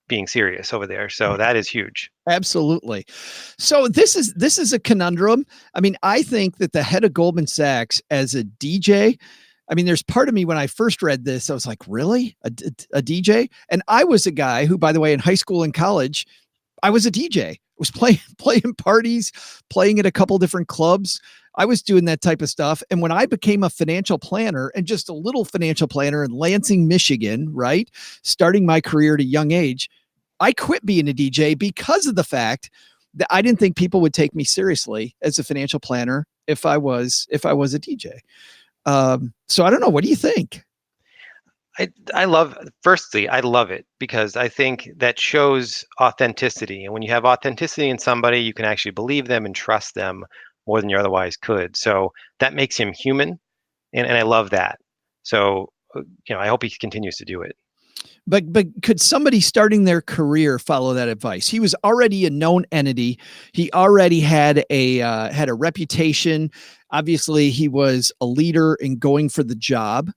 Speaker 2: being serious over there. So that is huge.
Speaker 1: Absolutely. So this is a conundrum. I mean, I think that the head of Goldman Sachs as a DJ, I mean, there's part of me when I first read this, I was like, really? A DJ? And I was a guy who, by the way, in high school and college, I was a DJ. I was playing parties, playing at a couple different clubs. I was doing that type of stuff. And when I became a financial planner, and just a little financial planner in Lansing, Michigan, right? Starting my career at a young age, I quit being a DJ because of the fact that I didn't think people would take me seriously as a financial planner if I was a DJ. So I don't know. What do you think?
Speaker 2: I love, firstly, I love it because I think that shows authenticity. And when you have authenticity in somebody, you can actually believe them and trust them more than you otherwise could. So that makes him human. And I love that. So, I hope he continues to do it.
Speaker 1: But could somebody starting their career follow that advice? He was already a known entity. He already had a reputation. Obviously, he was a leader in going for the job.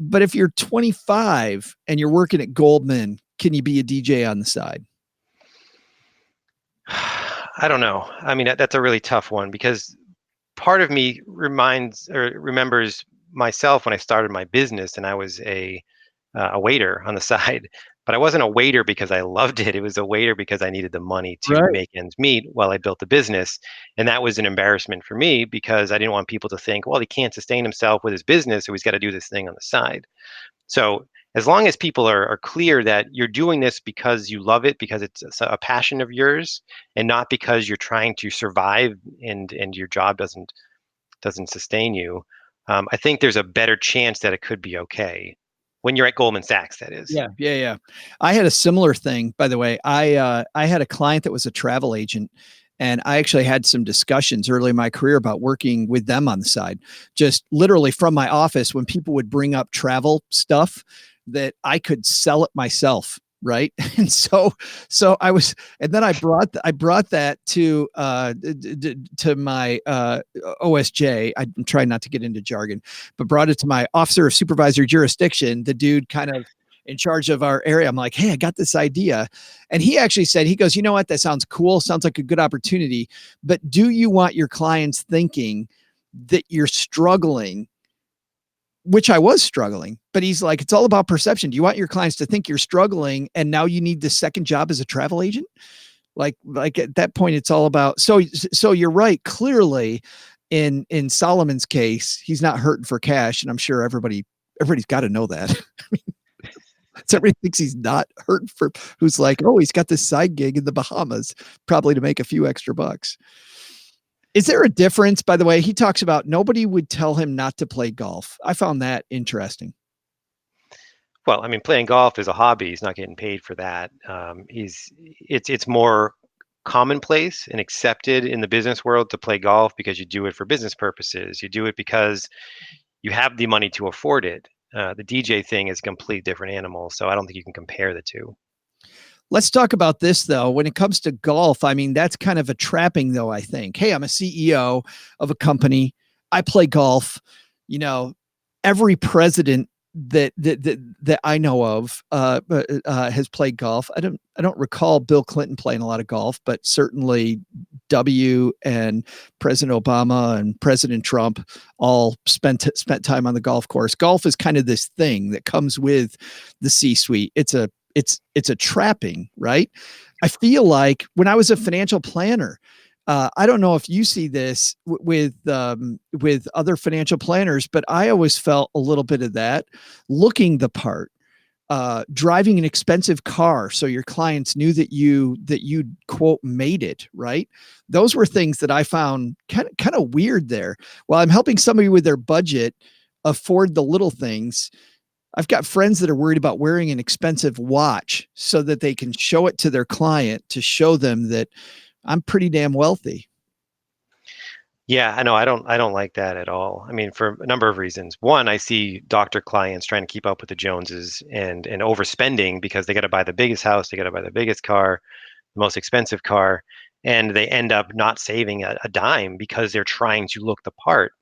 Speaker 1: But if you're 25 and you're working at Goldman, can you be a DJ on the side?
Speaker 2: I don't know. I mean, that's a really tough one because part of me remembers myself when I started my business and I was a waiter on the side. But I wasn't a waiter because I loved it. It was a waiter because I needed the money to
Speaker 1: Right.
Speaker 2: make ends meet while I built the business. And that was an embarrassment for me because I didn't want people to think, well, he can't sustain himself with his business, so he's got to do this thing on the side. So as long as people are clear that you're doing this because you love it, because it's a passion of yours, and not because you're trying to survive and your job doesn't sustain you, I think there's a better chance that it could be okay when you're at Goldman Sachs, that is.
Speaker 1: Yeah. I had a similar thing, by the way. I had a client that was a travel agent, and I actually had some discussions early in my career about working with them on the side. Just literally from my office, when people would bring up travel stuff, that I could sell it myself. Right. And so I was, and then I brought that to my OSJ. I'm trying not to get into jargon, but brought it to my officer of supervisory jurisdiction, the dude kind of in charge of our area. I'm like, hey, I got this idea. And he actually said, he goes, you know what? That sounds cool. Sounds like a good opportunity. But do you want your clients thinking that you're struggling? Which I was struggling, but he's like, it's all about perception. Do you want your clients to think you're struggling and now you need the second job as a travel agent? Like at that point, it's all about, so you're right. Clearly in Solomon's case, he's not hurting for cash. And I'm sure everybody's got to know that. So everybody thinks he's not hurting for, who's like, oh, he's got this side gig in the Bahamas, probably to make a few extra bucks. Is there a difference, by the way? He talks about nobody would tell him not to play golf. I found that interesting.
Speaker 2: Well, I mean, playing golf is a hobby. He's not getting paid for that. It's more commonplace and accepted in the business world to play golf because you do it for business purposes. You do it because you have the money to afford it. The DJ thing is a completely different animal, so I don't think you can compare the two.
Speaker 1: Let's talk about this, though. When it comes to golf, I mean, that's kind of a trapping, though, I think. Hey, I'm a CEO of a company. I play golf. You know, every president that I know of has played golf. I don't recall Bill Clinton playing a lot of golf, but certainly W and President Obama and President Trump all spent time on the golf course. Golf is kind of this thing that comes with the C-suite. It's a trapping, right? I feel like when I was a financial planner, I don't know if you see this with other financial planners, but I always felt a little bit of that, looking the part, driving an expensive car so your clients knew that you quote made it, right? Those were things that I found kind of weird there. While I'm helping somebody with their budget afford the little things, I've got friends that are worried about wearing an expensive watch so that they can show it to their client to show them that I'm pretty damn wealthy.
Speaker 2: Yeah, I know. I don't like that at all. I mean, for a number of reasons. One, I see doctor clients trying to keep up with the Joneses and overspending because they got to buy the biggest house, they got to buy the biggest car, the most expensive car, and they end up not saving a dime because they're trying to look the part.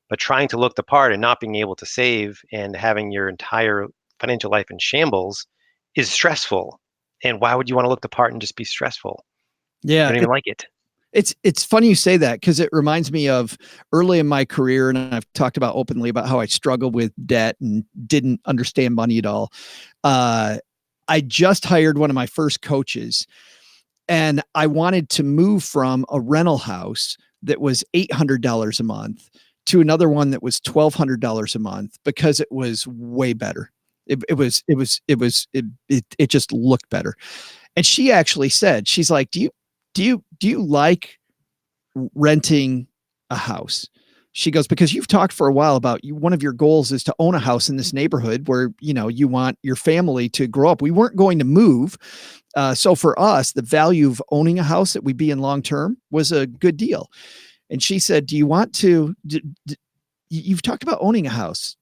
Speaker 2: But trying to look the part and not being able to save and having your entire financial life in shambles is stressful. And why would you want to look the part and just be stressful? You
Speaker 1: Yeah,
Speaker 2: don't even like it.
Speaker 1: it's funny you say that because it reminds me of early in my career, and I've talked about openly about how I struggled with debt and didn't understand money at all. Uh, I just hired one of my first coaches, and I wanted to move from a rental house that was $800 a month to another one that was $1,200 a month because it was way better. It just looked better. And she actually said, she's like, do you like renting a house? She goes, because you've talked for a while about one of your goals is to own a house in this neighborhood where, you want your family to grow up. We weren't going to move. So for us, the value of owning a house that we'd be in long term was a good deal. And she said, do you want to, you've talked about owning a house.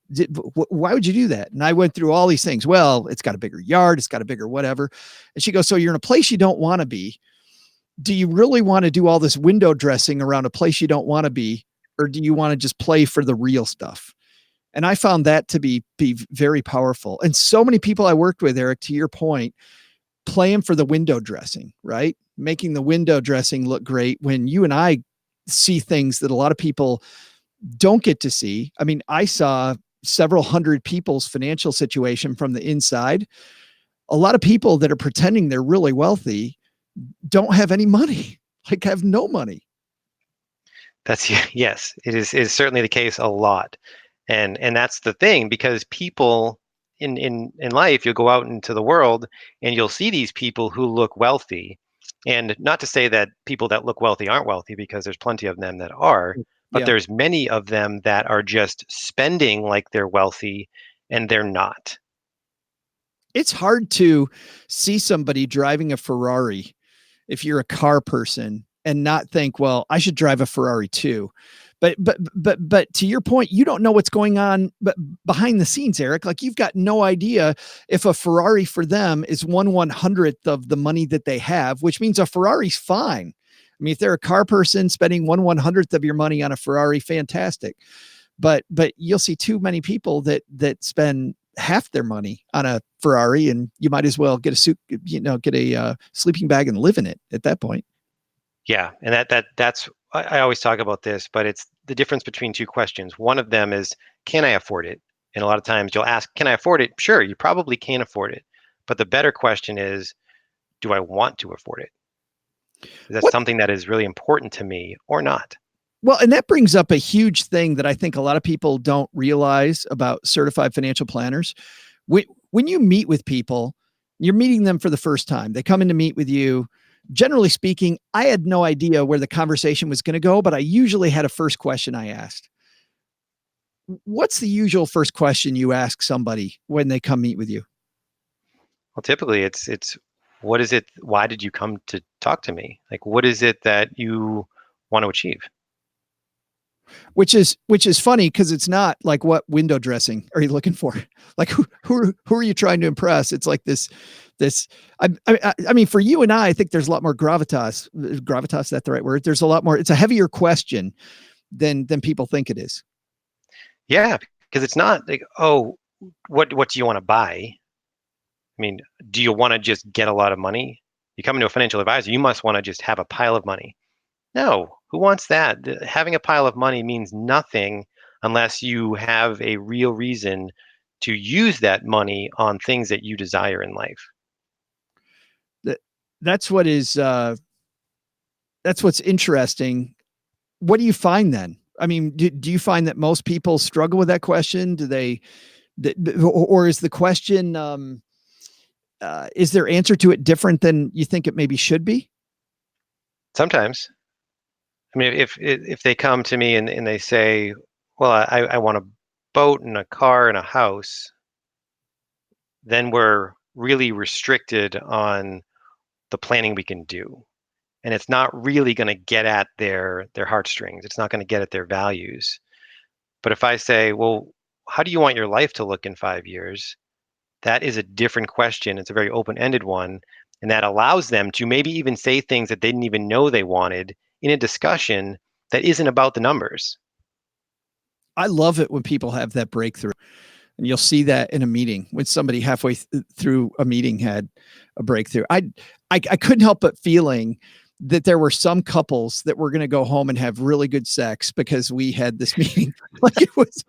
Speaker 1: Why would you do that? And I went through all these things. Well, it's got a bigger yard. It's got a bigger whatever. And she goes, so you're in a place you don't want to be. Do you really want to do all this window dressing around a place you don't want to be? Or do you want to just play for the real stuff? And I found that to be very powerful. And so many people I worked with, Eric, to your point, playing for the window dressing, right? Making the window dressing look great when you and I see things that a lot of people don't get to see. I mean, I saw several hundred people's financial situation from the inside. A lot of people that are pretending they're really wealthy don't have any money, like have no money.
Speaker 2: That's yes, it is certainly the case a lot. And that's the thing because people in life, you'll go out into the world and you'll see these people who look wealthy. And not to say that people that look wealthy aren't wealthy because there's plenty of them that are, but
Speaker 1: Yeah.
Speaker 2: there's many of them that are just spending like they're wealthy and they're not.
Speaker 1: It's hard to see somebody driving a Ferrari if you're a car person and not think, well, I should drive a Ferrari too. But to your point, you don't know what's going on but behind the scenes, Eric. Like you've got no idea if a Ferrari for them is 1/100th of the money that they have, which means a Ferrari's fine. I mean, if they're a car person spending 1/100th of your money on a Ferrari, fantastic. But you'll see too many people that spend half their money on a Ferrari, and you might as well get a suit, get a sleeping bag and live in it at that point.
Speaker 2: Yeah, and that's I always talk about this, but it's the difference between two questions. One of them is, can I afford it? And a lot of times you'll ask, can I afford it? Sure, you probably can afford it. But the better question is, do I want to afford it? Is that
Speaker 1: What
Speaker 2: something that is really important to me or not?
Speaker 1: Well, and that brings up a huge thing that I think a lot of people don't realize about certified financial planners. When you meet with people, you're meeting them for the first time. They come in to meet with you. Generally speaking, I had no idea where the conversation was going to go, but I usually had a first question I asked. What's the usual first question you ask somebody when they come meet with you?
Speaker 2: Well, typically it's what is it? Why did you come to talk to me? Like, what is it that you want to achieve?
Speaker 1: Which is funny because it's not like what window dressing are you looking for? Like who are you trying to impress? It's like this. I mean, for you and I think there's a lot more gravitas. Gravitas, is that the right word? There's a lot more. It's a heavier question than people think it is.
Speaker 2: Yeah, because it's not like, oh, what do you want to buy? I mean, do you want to just get a lot of money? You come into a financial advisor, you must want to just have a pile of money. No, who wants that? Having a pile of money means nothing unless you have a real reason to use that money on things that you desire in life.
Speaker 1: That that's what is that's what's interesting. What do you find then? I mean, do you find that most people struggle with that question? Do they, or is the question, is their answer to it different than you think it maybe should be?
Speaker 2: Sometimes, I mean, if they come to me and they say, "Well, I want a boat and a car and a house," then we're really restricted on the planning we can do. and it's not really going to get at their heartstrings. It's not going to get at their values. But if I say, well, how do you want your life to look in 5 years? That is a different question. It's a very open-ended one, and that allows them to maybe even say things that they didn't even know they wanted in a discussion that isn't about the numbers.
Speaker 1: I love it when people have that breakthrough. And you'll see that in a meeting when somebody halfway through a meeting had a breakthrough. I couldn't help but feeling that there were some couples that were going to go home and have really good sex because we had this meeting. Like it was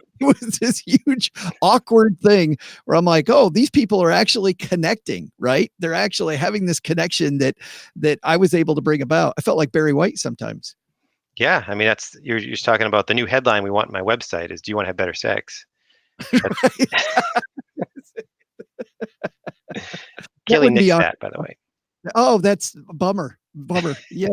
Speaker 1: this huge awkward thing where I'm like, oh, these people are actually connecting, right? They're actually having this connection that I was able to bring about. I felt like Barry White sometimes.
Speaker 2: Yeah, I mean that's you're just talking about the new headline we want on my website is, do you want to have better sex? That's
Speaker 1: Right? That
Speaker 2: Kelly
Speaker 1: would be
Speaker 2: nixed
Speaker 1: awkward.
Speaker 2: that, by the way.
Speaker 1: Oh, that's a bummer. Bummer. Yeah.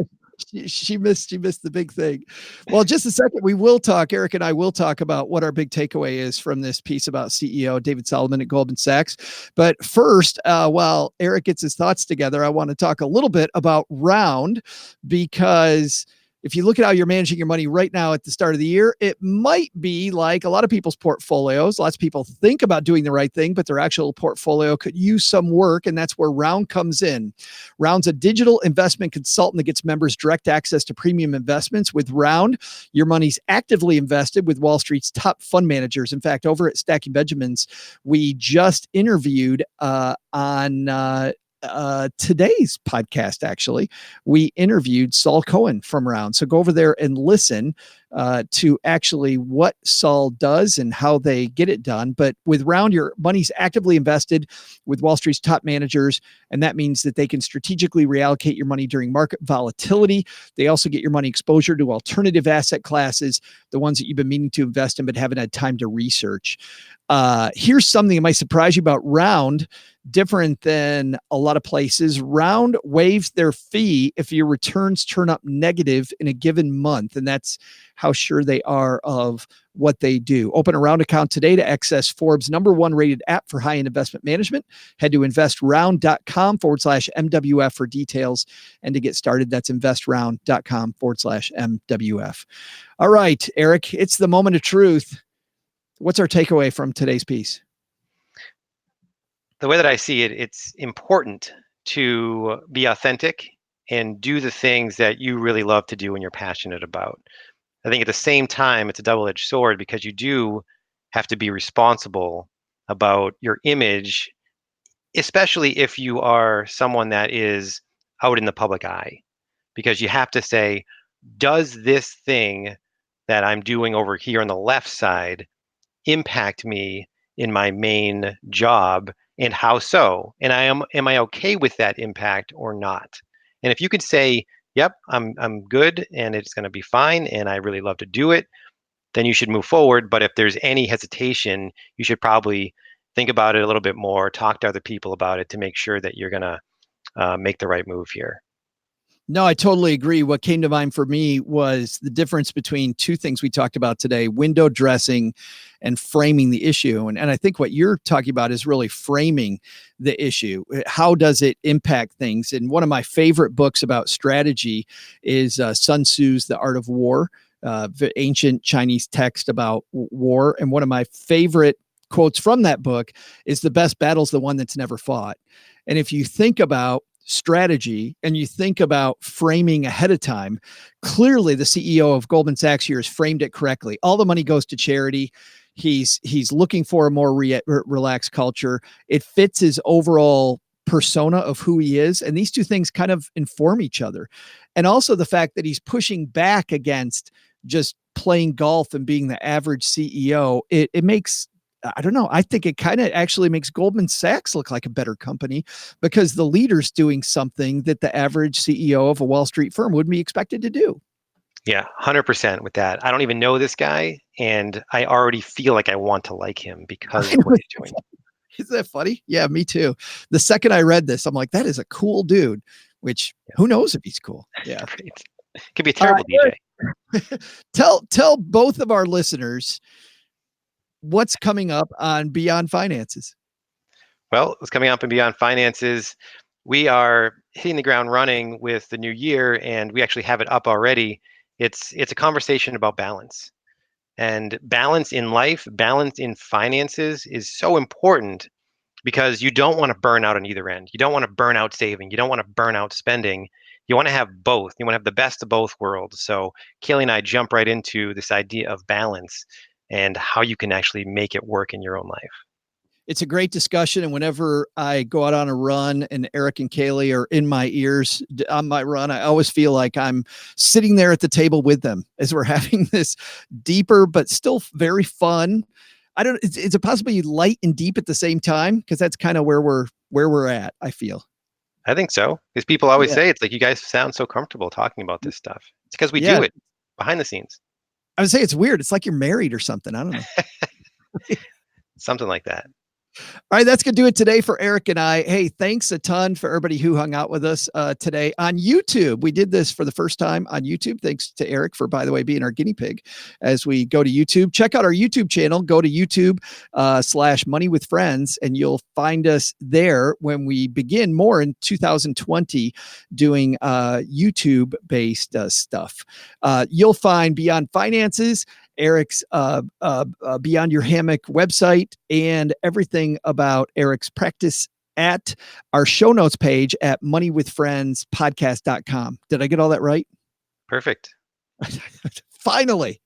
Speaker 1: She missed the big thing. Well, just a second, we will talk. Eric and I will talk about what our big takeaway is from this piece about CEO David Solomon at Goldman Sachs. But first, while Eric gets his thoughts together, I want to talk a little bit about Round, because if you look at how you're managing your money right now at the start of the year, it might be like a lot of people's portfolios. Lots of people think about doing the right thing, but their actual portfolio could use some work. And that's where Round comes in. Round's a digital investment consultant that gets members direct access to premium investments. With Round, your money's actively invested with Wall Street's top fund managers. In fact, over at Stacking Benjamins, we just interviewed on today's podcast, actually, we interviewed Saul Cohen from Round. So go over there and listen to actually what Saul does and how they get it done. But with Round, your money's actively invested with Wall Street's top managers, and that means that they can strategically reallocate your money during market volatility. They also get your money exposure to alternative asset classes, the ones that you've been meaning to invest in but haven't had time to research. Here's something that might surprise you about Round. Different than a lot of places, Round waives their fee if your returns turn up negative in a given month. And that's how sure they are of what they do. Open a Round account today to access Forbes' #1 rated app for high-end investment management. Head to investround.com/MWF for details and to get started. That's investround.com/MWF. All right, Eric, it's the moment of truth. What's our takeaway from today's piece?
Speaker 2: The way that I see it, it's important to be authentic and do the things that you really love to do and you're passionate about. I think at the same time, it's a double-edged sword because you do have to be responsible about your image, especially if you are someone that is out in the public eye, because you have to say, does this thing that I'm doing over here on the left side impact me in my main job, and how so? And am I okay with that impact or not? And if you could say, yep, I'm good and it's going to be fine and I really love to do it, then you should move forward. But if there's any hesitation, you should probably think about it a little bit more, talk to other people about it to make sure that you're going to make the right move here.
Speaker 1: No, I totally agree. What came to mind for me was the difference between two things we talked about today: window dressing and framing the issue. And I think what you're talking about is really framing the issue. How does it impact things? And one of my favorite books about strategy is Sun Tzu's The Art of War, the ancient Chinese text about war. And one of my favorite quotes from that book is, the best battle's the one that's never fought. And if you think about strategy and you think about framing ahead of time, clearly the CEO of Goldman Sachs here has framed it correctly. All the money goes to charity. He's looking for a more relaxed culture. It fits his overall persona of who he is. And these two things kind of inform each other. And also the fact that he's pushing back against just playing golf and being the average CEO. It makes, I don't know, I think it kind of actually makes Goldman Sachs look like a better company, because the leader's doing something that the average CEO of a Wall Street firm wouldn't be expected to do.
Speaker 2: Yeah, 100% with that. I don't even know this guy, and I already feel like I want to like him because of what he's doing.
Speaker 1: Isn't that funny? Yeah, me too. The second I read this, I'm like, that is a cool dude, which who knows if he's cool. Yeah.
Speaker 2: Right. Could be a terrible DJ.
Speaker 1: Tell both of our listeners what's coming up on Beyond Finances.
Speaker 2: Well, what's coming up in Beyond Finances, we are hitting the ground running with the new year, and we actually have it up already. It's a conversation about balance. And balance in life, balance in finances is so important because you don't want to burn out on either end. You don't want to burn out saving. You don't want to burn out spending. You want to have both. You want to have the best of both worlds. So Kaylee and I jump right into this idea of balance and how you can actually make it work in your own life.
Speaker 1: It's a great discussion. And whenever I go out on a run and Eric and Kaylee are in my ears on my run, I always feel like I'm sitting there at the table with them as we're having this deeper, but still very fun. I don't, is it possibly light and deep at the same time? Because that's kind of where we're at, I feel.
Speaker 2: I think so. Because people always
Speaker 1: Yeah.
Speaker 2: say it's like you guys sound so comfortable talking about this stuff. It's because we
Speaker 1: Yeah.
Speaker 2: do it behind the scenes.
Speaker 1: I would say it's weird. It's like you're married or something. I don't know.
Speaker 2: Something like that.
Speaker 1: All right, that's going to do it today for Eric and I. Hey, thanks a ton for everybody who hung out with us today on YouTube. We did this for the first time on YouTube. Thanks to Eric for, by the way, being our guinea pig as we go to YouTube. Check out our YouTube channel. Go to YouTube /Money with Friends, and you'll find us there when we begin more in 2020 doing YouTube-based stuff. You'll find Beyond Finances, Eric's Beyond Your Hammock website, and everything about Eric's practice at our show notes page at moneywithfriendspodcast.com. Did I get all that right?
Speaker 2: Perfect.
Speaker 1: Finally.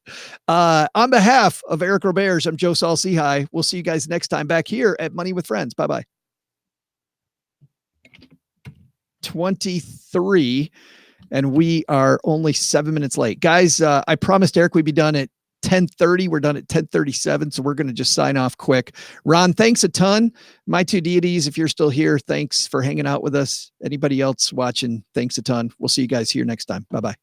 Speaker 1: On behalf of Eric Roberts, I'm Joe Saul-Sehy. We'll see you guys next time back here at Money with Friends. Bye-bye. 23, and we are only 7 minutes late. Guys, I promised Eric we'd be done at 10:30. We're done at 10:37, so we're going to just sign off quick. Ron, thanks a ton. My two deities, if you're still here, thanks for hanging out with us. Anybody else watching, thanks a ton. We'll see you guys here next time. Bye-bye.